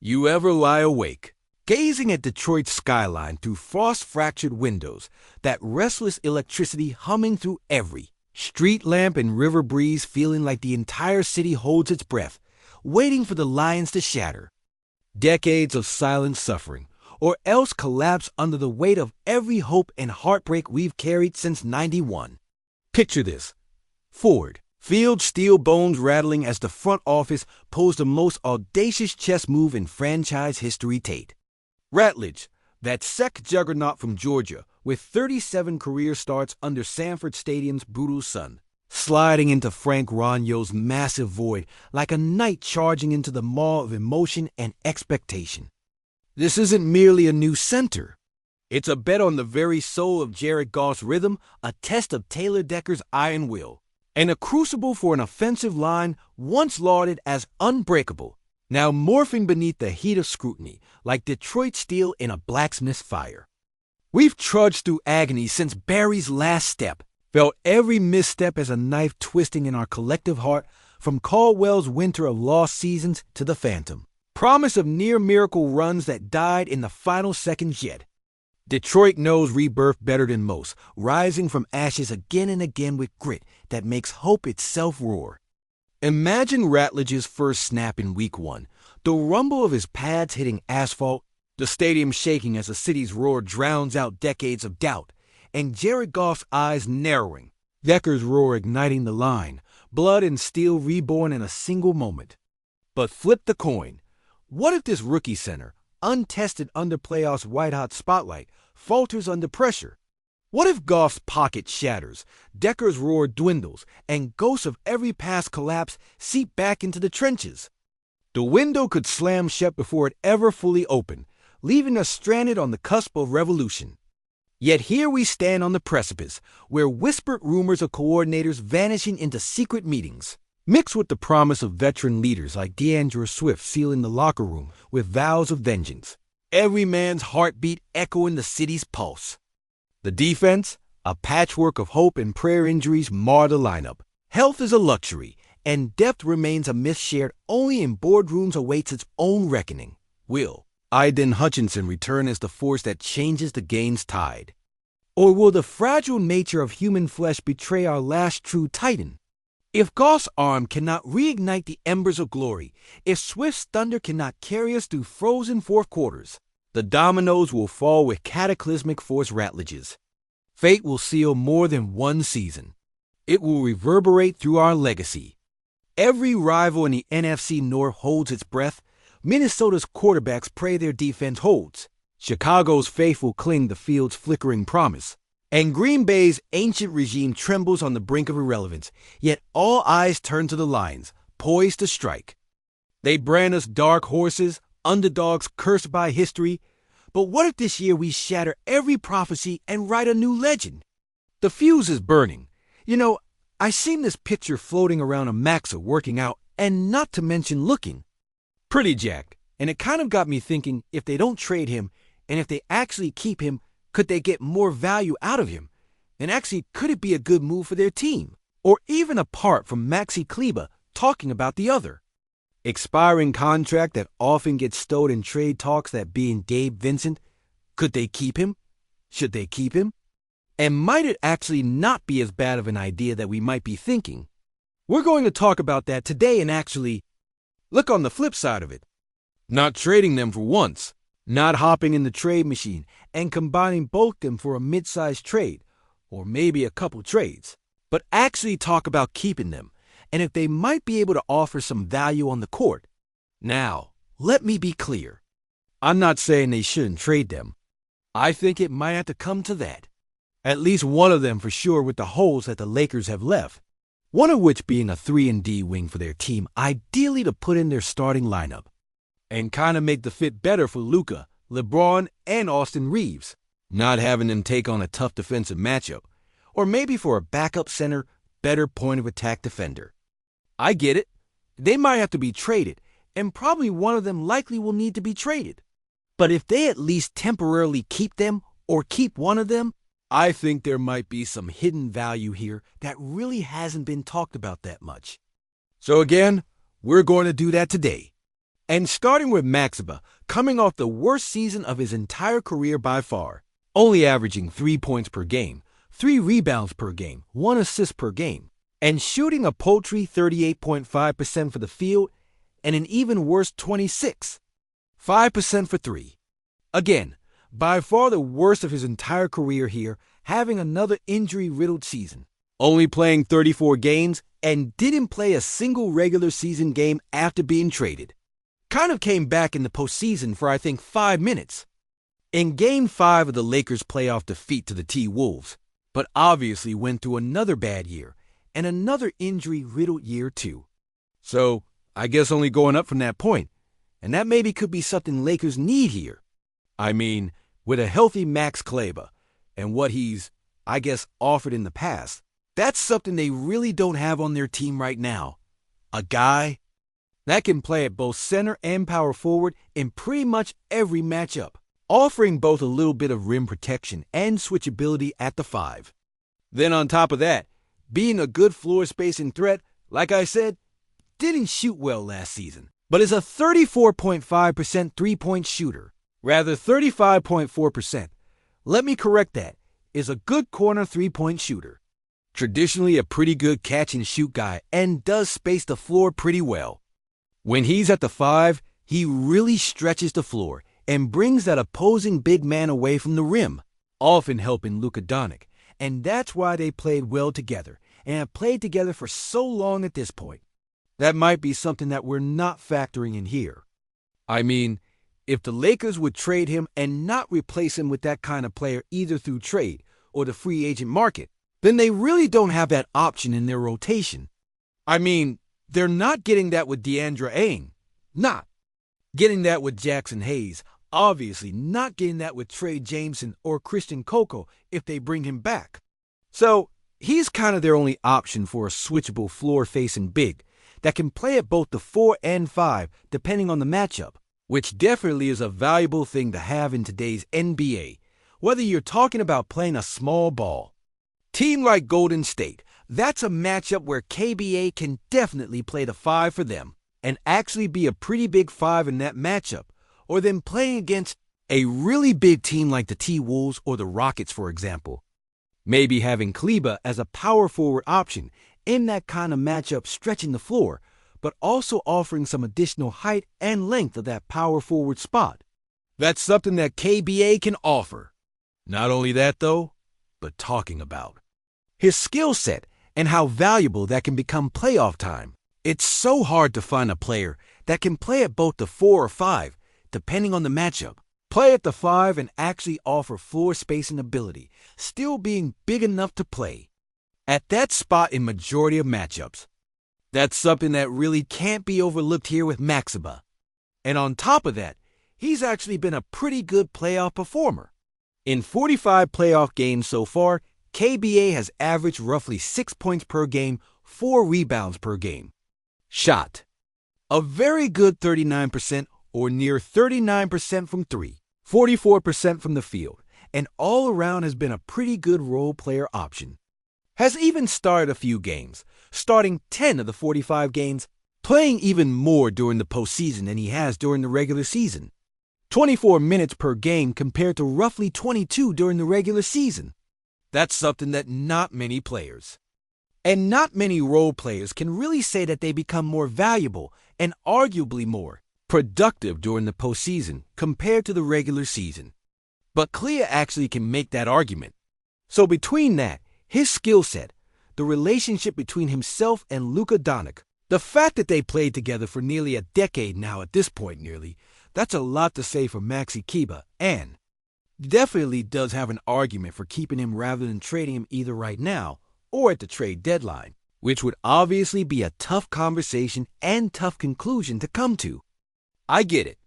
You ever lie awake, gazing at Detroit's skyline through frost-fractured windows, that restless electricity humming through every street lamp and river breeze, feeling like the entire city holds its breath, waiting for the lions to shatter? Decades of silent suffering, or else collapse under the weight of every hope and heartbreak we've carried since '91. Picture this. Ford Field steel bones rattling as the front office pulls the most audacious chess move in franchise history. Tate Ratledge, that Sec juggernaut from Georgia, with 37 career starts under Sanford Stadium's brutal sun, sliding into Frank Ragnow's massive void like a knight charging into the maw of emotion and expectation. This isn't merely a new center. It's a bet on the very soul of Jared Goff's rhythm, a test of Taylor Decker's iron will, and a crucible for an offensive line once lauded as unbreakable, now morphing beneath the heat of scrutiny like Detroit steel in a blacksmith's fire. We've trudged through agony since Barry's last step, felt every misstep as a knife twisting in our collective heart, from Caldwell's winter of lost seasons to the phantom promise of near-miracle runs that died in the final seconds. Yet Detroit knows rebirth better than most, rising from ashes again and again with grit that makes hope itself roar. Imagine Ratledge's first snap in Week 1, the rumble of his pads hitting asphalt, the stadium shaking as the city's roar drowns out decades of doubt, and Jared Goff's eyes narrowing, Decker's roar igniting the line, blood and steel reborn in a single moment. But flip the coin. What if this rookie center, untested under playoffs' white-hot spotlight, falters under pressure? What if Goff's pocket shatters, Decker's roar dwindles, and ghosts of every past collapse seep back into the trenches? The window could slam shut before it ever fully opened, leaving us stranded on the cusp of revolution. Yet here we stand on the precipice, where whispered rumors of coordinators vanishing into secret meetings, mixed with the promise of veteran leaders like DeAndre Swift sealing the locker room with vows of vengeance, every man's heartbeat echoing the city's pulse. The defense, a patchwork of hope and prayer injuries, mar the lineup. Health is a luxury, and depth remains a myth shared only in boardrooms awaits its own reckoning. Will Aiden Hutchinson return as the force that changes the game's tide? Or will the fragile nature of human flesh betray our last true titan? If Goff's arm cannot reignite the embers of glory, if Swift's thunder cannot carry us through frozen fourth quarters, the dominoes will fall with cataclysmic force. Ratledge's fate will seal more than one season. It will reverberate through our legacy. Every rival in the NFC North holds its breath. Minnesota's quarterbacks pray their defense holds. Chicago's faithful cling the field's flickering promise. And Green Bay's ancient regime trembles on the brink of irrelevance. Yet all eyes turn to the Lions, poised to strike. They brand us dark horses, underdogs cursed by history. But what if this year we shatter every prophecy and write a new legend? The fuse is burning. I seen this picture floating around of Maxa working out, and not to mention looking pretty jacked. And it kind of got me thinking, if they don't trade him, and if they actually keep him, could they get more value out of him? And actually, could it be a good move for their team? Or even apart from Maxi Kleba talking about the other expiring contract that often gets stowed in trade talks, that being Gabe Vincent, could they keep him? Should they keep him? And might it actually not be as bad of an idea that we might be thinking? We're going to talk about that today and actually look on the flip side of it. Not trading them for once, not hopping in the trade machine and combining both them for a mid-sized trade, or maybe a couple trades, but actually talk about keeping them, and if they might be able to offer some value on the court. Now, let me be clear. I'm not saying they shouldn't trade them. I think it might have to come to that. At least one of them for sure, with the holes that the Lakers have left. One of which being a 3-and-D wing for their team, ideally to put in their starting lineup. And kind of make the fit better for Luka, LeBron, and Austin Reeves, not having them take on a tough defensive matchup. Or maybe for a backup center, better point-of-attack defender. I get it. They might have to be traded, and probably one of them likely will need to be traded. But if they at least temporarily keep them, or keep one of them, I think there might be some hidden value here that really hasn't been talked about that much. So again, we're going to do that today. And starting with Maxiba, coming off the worst season of his entire career by far, only averaging 3 points per game, 3 rebounds per game, 1 assist per game, and shooting a paltry 38.5% for the field and an even worse 26.5% for three. Again, by far the worst of his entire career here, having another injury-riddled season, only playing 34 games and didn't play a single regular season game after being traded. Kind of came back in the postseason for I think 5 minutes in Game 5 of the Lakers' playoff defeat to the T-Wolves, but obviously went through another bad year and another injury-riddled year too. So, I guess only going up from that point, and that maybe could be something Lakers need here. I mean, with a healthy Max Kleber and what he's, I guess, offered in the past, that's something they really don't have on their team right now. A guy that can play at both center and power forward in pretty much every matchup, offering both a little bit of rim protection and switchability at the 5. Then on top of that, being a good floor spacing threat, like I said, didn't shoot well last season, but is a 34.5% three-point shooter. Rather, 35.4%. Let me correct that, is a good corner three-point shooter. Traditionally a pretty good catch-and-shoot guy and does space the floor pretty well. When he's at the 5, he really stretches the floor and brings that opposing big man away from the rim, often helping Luka Doncic, and that's why they played well together and have played together for so long at this point. That might be something that we're not factoring in here. I mean, if the Lakers would trade him and not replace him with that kind of player either through trade or the free agent market, then they really don't have that option in their rotation. I mean, they're not getting that with Deandre Ayton. Not getting that with Jackson Hayes. Obviously not getting that with Trey Jameson or Christian Coco if they bring him back. So he's kind of their only option for a switchable floor-facing big that can play at both the 4 and 5 depending on the matchup, which definitely is a valuable thing to have in today's NBA, whether you're talking about playing a small ball. Team like Golden State, that's a matchup where KBA can definitely play the 5 for them and actually be a pretty big 5 in that matchup, or them playing against a really big team like the T-Wolves or the Rockets, for example. Maybe having Kleber as a power forward option in that kind of matchup stretching the floor, but also offering some additional height and length of that power forward spot. That's something that KBA can offer. Not only that, though, but talking about his skill set and how valuable that can become playoff time. It's so hard to find a player that can play at both the 4 or 5, depending on the matchup. Play at the 5 and actually offer floor spacing ability, still being big enough to play at that spot in majority of matchups. That's something that really can't be overlooked here with Maxiba. And on top of that, he's actually been a pretty good playoff performer. In 45 playoff games so far, KBA has averaged roughly 6 points per game, 4 rebounds per game. Shot: a very good 39% or near 39% from 3, 44% from the field, and all around has been a pretty good role player option. Has even started a few games, starting 10 of the 45 games, playing even more during the postseason than he has during the regular season. 24 minutes per game compared to roughly 22 during the regular season. That's something that not many players, and not many role players, can really say that they become more valuable and arguably more productive during the postseason compared to the regular season. But Clea actually can make that argument. So between that, his skill set, the relationship between himself and Luka Doncic, the fact that they played together for nearly a decade now at this point nearly, that's a lot to say for Maxi Kleber, and definitely does have an argument for keeping him rather than trading him either right now or at the trade deadline, which would obviously be a tough conversation and tough conclusion to come to. I get it.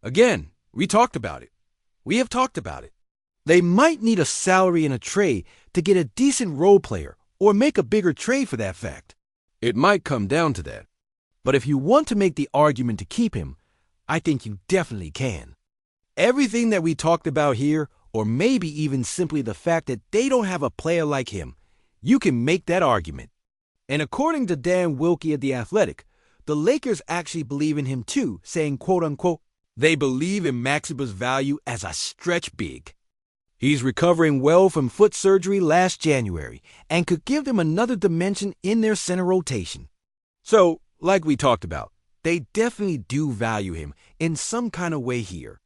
Again, we talked about it. We have talked about it. They might need a salary and a trade to get a decent role player or make a bigger trade for that fact. It might come down to that. But if you want to make the argument to keep him, I think you definitely can. Everything that we talked about here, or maybe even simply the fact that they don't have a player like him, you can make that argument. And according to Dan Wilkie of The Athletic, the Lakers actually believe in him too, saying, quote-unquote, they believe in Maxiba's value as a stretch big. He's recovering well from foot surgery last January and could give them another dimension in their center rotation. So, like we talked about, they definitely do value him in some kind of way here.